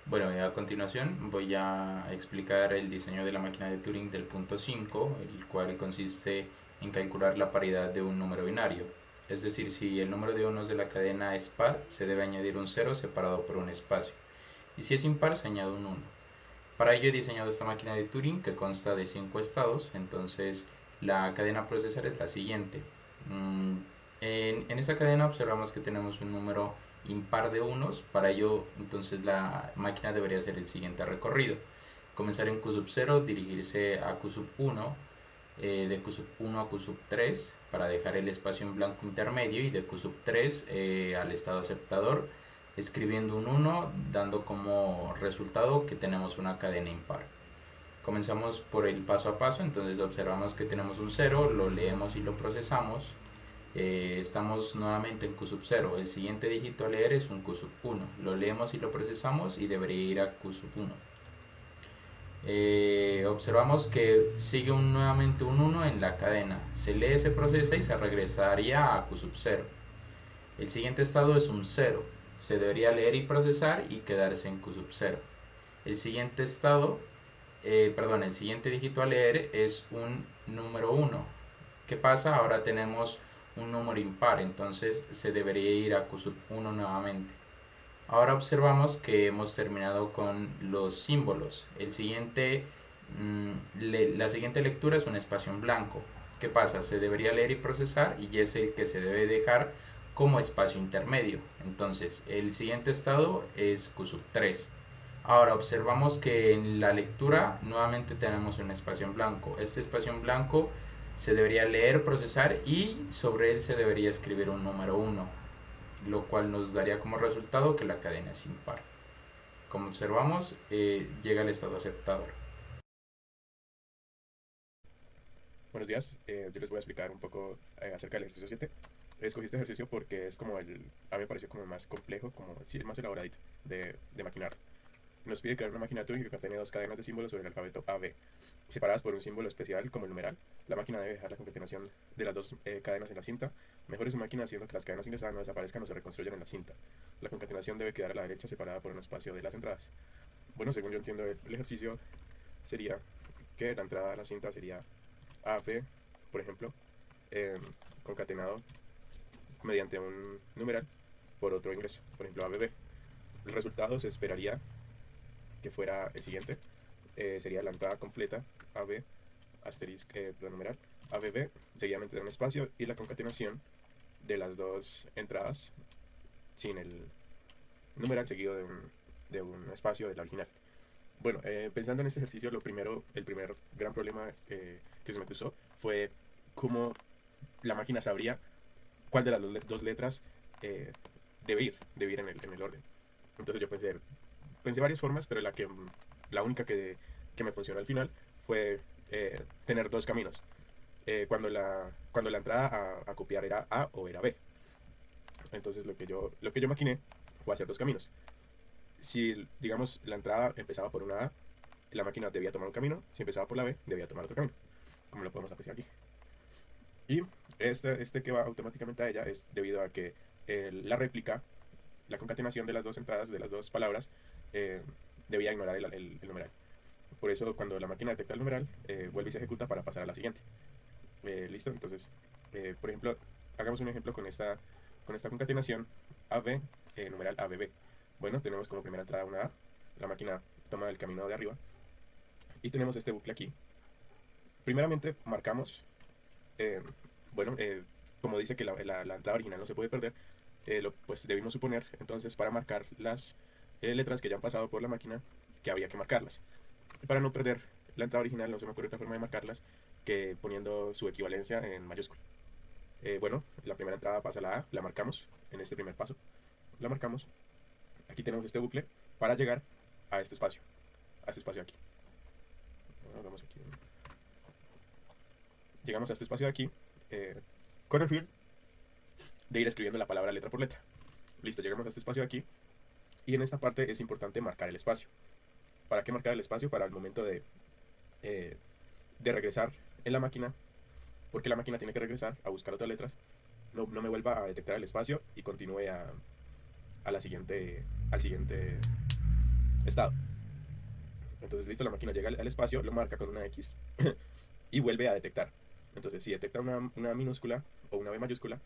Bueno, a continuación voy a explicar el diseño de la máquina de Turing del punto 5, el cual consiste en calcular la paridad de un número binario. Es decir, si el número de unos de la cadena es par, se debe añadir un cero separado por un espacio. Y si es impar, se añade un uno. Para ello he diseñado esta máquina de Turing que consta de 5 estados. Entonces la cadena a procesar es la siguiente. Mm, en esta cadena observamos que tenemos un número impar de unos. Para ello entonces la máquina debería hacer el siguiente recorrido: comenzar en q sub 0, dirigirse a q sub 1, de q sub 1 a q sub 3 para dejar el espacio en blanco intermedio, y de q sub 3 al estado aceptador, escribiendo un uno, dando como resultado que tenemos una cadena impar. Comenzamos por el paso a paso. Entonces observamos que tenemos un cero, lo leemos y lo procesamos. Estamos nuevamente en q sub 0, el siguiente dígito a leer es un q sub 1, lo leemos y lo procesamos y debería ir a q sub 1. Observamos que sigue nuevamente un uno en la cadena, se lee, se procesa y se regresaría a q sub 0. El siguiente estado es un cero, se debería leer y procesar y quedarse en q sub 0. El siguiente estado, el siguiente dígito a leer es un número uno. ¿Qué pasa? Ahora tenemos un número impar, entonces se debería ir a q sub 1 nuevamente. Ahora observamos que hemos terminado con los símbolos. La siguiente lectura es un espacio en blanco. ¿Qué pasa? Se debería leer y procesar y es el que se debe dejar como espacio intermedio. Entonces el siguiente estado es q sub 3. Ahora observamos que en la lectura nuevamente tenemos un espacio en blanco. Este espacio en blanco se debería leer, procesar y sobre él se debería escribir un número uno, lo cual nos daría como resultado que la cadena es impar. Como observamos, llega al estado aceptador. Buenos días, yo les voy a explicar un poco acerca del ejercicio 7. Escogí este ejercicio porque es como a mí me pareció como el más complejo, como sí, el más elaboradito de maquinar. Nos pide crear una máquina Turing que contiene dos cadenas de símbolos sobre el alfabeto AB, separadas por un símbolo especial como el numeral. La máquina debe dejar la concatenación de las dos cadenas en la cinta. Mejore su máquina haciendo que las cadenas ingresadas no desaparezcan o se reconstruyan en la cinta. La concatenación debe quedar a la derecha separada por un espacio de las entradas. Bueno, según yo entiendo el ejercicio, sería que la entrada a la cinta sería AB, por ejemplo, eh, concatenado mediante un numeral por otro ingreso, por ejemplo ABB. El resultado se esperaría que fuera el siguiente, sería la entrada completa AB asterisco numeral ABB, seguidamente de un espacio y la concatenación de las dos entradas sin el numeral seguido de un espacio de la original. Bueno, pensando en este ejercicio, el primer gran problema que se me cruzó fue cómo la máquina sabría cuál de las dos letras eh, debe ir en el orden. Entonces yo pensé varias formas, pero la única que me funcionó al final fue tener dos caminos. Cuando la entrada a copiar era A o era B. Entonces lo que yo maquiné fue hacer dos caminos. Si, digamos, la entrada empezaba por una A, la máquina debía tomar un camino. Si empezaba por la B, debía tomar otro camino, como lo podemos apreciar aquí. Y este que va automáticamente a ella es debido a que la réplica, la concatenación de las dos entradas, de las dos palabras, eh, debía ignorar el numeral. Por eso cuando la máquina detecta el numeral, vuelve y se ejecuta para pasar a la siguiente. ¿Listo? Entonces, por ejemplo, hagamos un ejemplo con esta concatenación AB, numeral ABB. Bueno, tenemos como primera entrada una A, la máquina toma el camino de arriba y tenemos este bucle aquí. Primeramente marcamos, eh, bueno, como dice que la entrada original no se puede perder, pues debimos suponer entonces para marcar las letras que ya han pasado por la máquina que había que marcarlas. Para no perder la entrada original no se me ocurre otra forma de marcarlas que poniendo su equivalencia en mayúscula. Bueno, la primera entrada pasa a la A, la marcamos en este primer paso, la marcamos. Aquí tenemos este bucle para llegar a este espacio de aquí. Vamos aquí. Llegamos a este espacio de aquí con el fin de ir escribiendo la palabra letra por letra. Listo, llegamos a este espacio de aquí y en esta parte es importante marcar el espacio. ¿Para qué marcar el espacio? Para el momento eh, de regresar en la máquina, porque la máquina tiene que regresar a buscar otras letras, no me vuelva a detectar el espacio y continúe a la siguiente, estado. Entonces, listo, la máquina llega al espacio, lo marca con una X y vuelve a detectar. Entonces, si detecta una minúscula o una B mayúscula,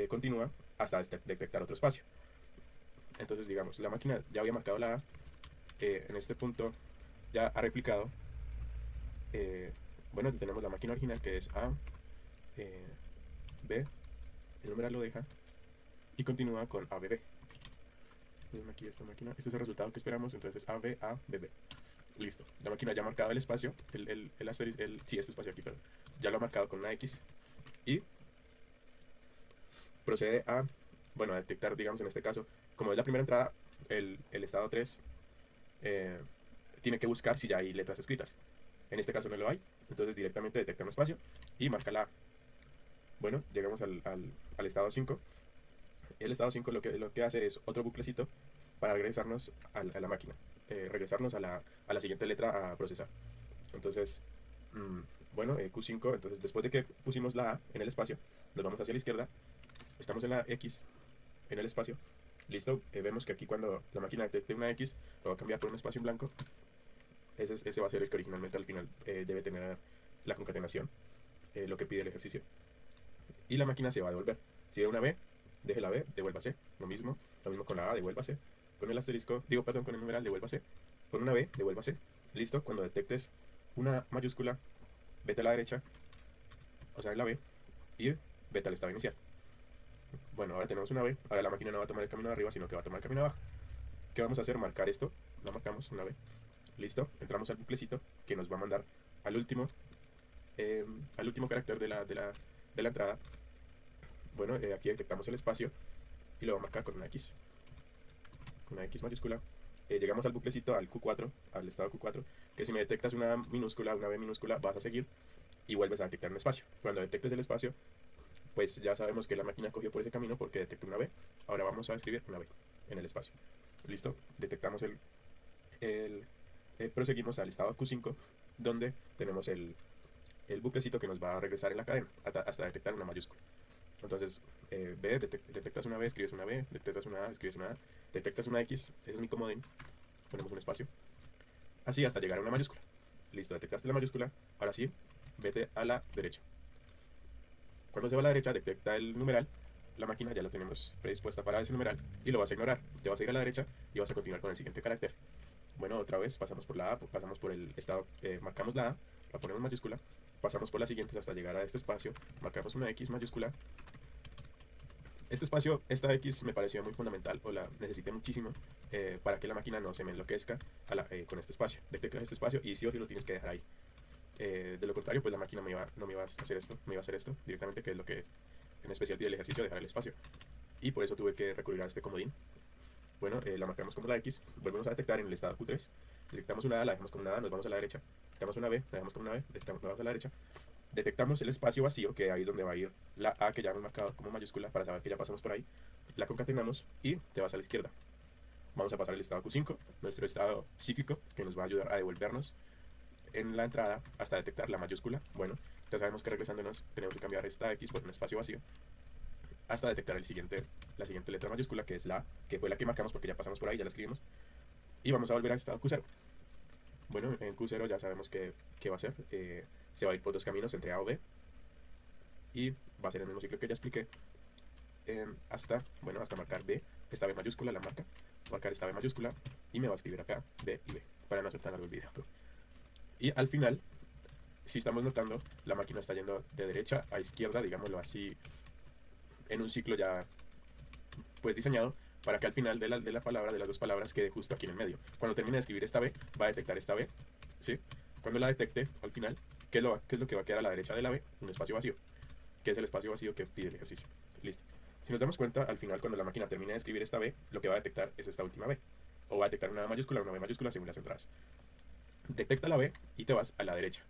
continúa hasta detectar otro espacio. Entonces, digamos, la máquina ya había marcado la A, en este punto ya ha replicado. Bueno, tenemos la máquina original que es A, B, el numeral lo deja y continúa con ABB. Entonces aquí esta máquina, este es el resultado que esperamos, entonces AB, A, B, B. Listo, la máquina ya ha marcado el espacio, sí, este espacio aquí, perdón, ya lo ha marcado con una X y procede a, bueno, a detectar, digamos en este caso, como es la primera entrada, el estado 3 eh, tiene que buscar si ya hay letras escritas. En este caso no lo hay, entonces directamente detecta un espacio y marca la A. Bueno, llegamos al estado 5. El estado 5 lo que hace es otro buclecito para regresarnos a la máquina, regresarnos a la siguiente letra a procesar. Entonces, bueno, Q5, entonces después de que pusimos la A en el espacio, nos vamos hacia la izquierda, estamos en la X en el espacio, listo, vemos que aquí cuando la máquina detecte una X, lo va a cambiar por un espacio en blanco, ese va a ser el que originalmente al final debe tener la concatenación, lo que pide el ejercicio, y la máquina se va a devolver. Si ve una B, deje la B, devuélvase, lo mismo con la A, devuélvase, con el asterisco, digo, perdón, con el numeral, devuélvase, con una B, devuélvase, listo, cuando detectes una mayúscula, vete a la derecha, o sea, en la B, y vete al estado inicial. Bueno, ahora tenemos una B, ahora la máquina no va a tomar el camino de arriba, sino que va a tomar el camino de abajo. ¿Qué vamos a hacer? Marcar esto, lo marcamos, una B, listo, entramos al buclecito, que nos va a mandar al último, al último carácter de la entrada. Bueno, aquí detectamos el espacio, y lo va a marcar con una X mayúscula. Llegamos al buclecito, al Q4, al estado Q4, que si me detectas una minúscula, una B minúscula, vas a seguir y vuelves a detectar un espacio. Cuando detectes el espacio, pues ya sabemos que la máquina cogió por ese camino porque detectó una B. Ahora vamos a escribir una B en el espacio. Listo, detectamos el proseguimos al estado Q5, donde tenemos el buclecito que nos va a regresar en la cadena hasta detectar una mayúscula. Entonces, B, detectas una B, escribes una B, detectas una A, escribes una A, detectas una X, ese es mi comodín, ponemos un espacio, así hasta llegar a una mayúscula. Listo, detectaste la mayúscula, ahora sí, vete a la derecha. Cuando se va a la derecha, detecta el numeral, la máquina ya la tenemos predispuesta para ese numeral y lo vas a ignorar. Te vas a ir a la derecha y vas a continuar con el siguiente carácter. Bueno, otra vez pasamos por la A, pasamos por el estado, marcamos la A, la ponemos mayúscula, pasamos por las siguientes hasta llegar a este espacio, marcamos una X mayúscula. Este espacio, esta X me pareció muy fundamental, o la necesité muchísimo, para que la máquina no se me enloquezca con este espacio. Detectas este espacio y sí o sí lo tienes que dejar ahí. De lo contrario, pues la máquina no me iba a hacer esto, me iba a hacer esto directamente, que es lo que en especial pide el ejercicio, dejar el espacio. Y por eso tuve que recurrir a este comodín. Bueno, la marcamos como la X, volvemos a detectar en el estado Q3, detectamos una A, la dejamos como una A, nos vamos a la derecha, detectamos una B, la dejamos como una B, nos vamos a la derecha, detectamos el espacio vacío, que ahí es donde va a ir la A que ya hemos marcado como mayúscula para saber que ya pasamos por ahí, la concatenamos y te vas a la izquierda. Vamos a pasar al estado Q5, nuestro estado cíclico, que nos va a ayudar a devolvernos en la entrada hasta detectar la mayúscula. Bueno, ya sabemos que regresándonos tenemos que cambiar esta X por un espacio vacío hasta detectar la siguiente letra mayúscula, que es la A, que fue la que marcamos porque ya pasamos por ahí, ya la escribimos. Y vamos a volver al estado Q0. Bueno, en Q0 ya sabemos qué va a ser. Se va a ir por dos caminos entre A o B. Y va a ser el mismo ciclo que ya expliqué. Hasta marcar B, esta B mayúscula la marca. Marcar esta B mayúscula y me va a escribir acá B y B, para no hacer tan largo el video. Y al final, si estamos notando, la máquina está yendo de derecha a izquierda, digámoslo así, en un ciclo ya pues diseñado para que al final de la palabra, de las dos palabras, quede justo aquí en el medio. Cuando termine de escribir esta B, va a detectar esta B, ¿sí? Cuando la detecte, al final, ¿qué es lo que va a quedar a la derecha de la B? Un espacio vacío, que es el espacio vacío que pide el ejercicio. Listo. Si nos damos cuenta, al final, cuando la máquina termine de escribir esta B, lo que va a detectar es esta última B. O va a detectar una mayúscula o una B mayúscula según las entradas. Detecta la B y te vas a la derecha.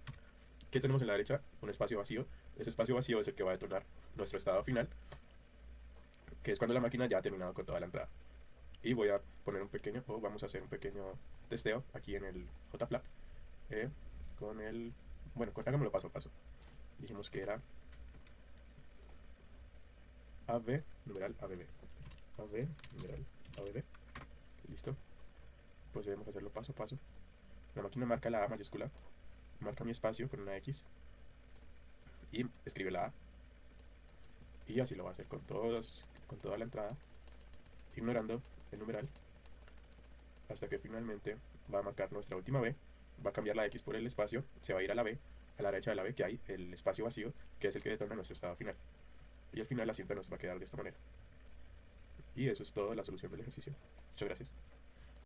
¿Qué tenemos en la derecha? Un espacio vacío. Ese espacio vacío es el que va a detonar nuestro estado final, que es cuando la máquina ya ha terminado con toda la entrada. Y voy a poner vamos a hacer un pequeño testeo aquí en el JFlap, con el, bueno, hagámoslo paso a paso. Dijimos que era numeral ABB, numeral ABB, listo. pues debemos hacerlo paso a paso. La máquina marca la A mayúscula, marca mi espacio con una X y escribe la A. Y así lo va a hacer con toda la entrada, ignorando el numeral, hasta que finalmente va a marcar nuestra última B, va a cambiar la X por el espacio, se va a ir a la B, a la derecha de la B que hay el espacio vacío, que es el que determina nuestro estado final. Y al final la cinta nos va a quedar de esta manera. Y eso es todo la solución del ejercicio. Muchas gracias.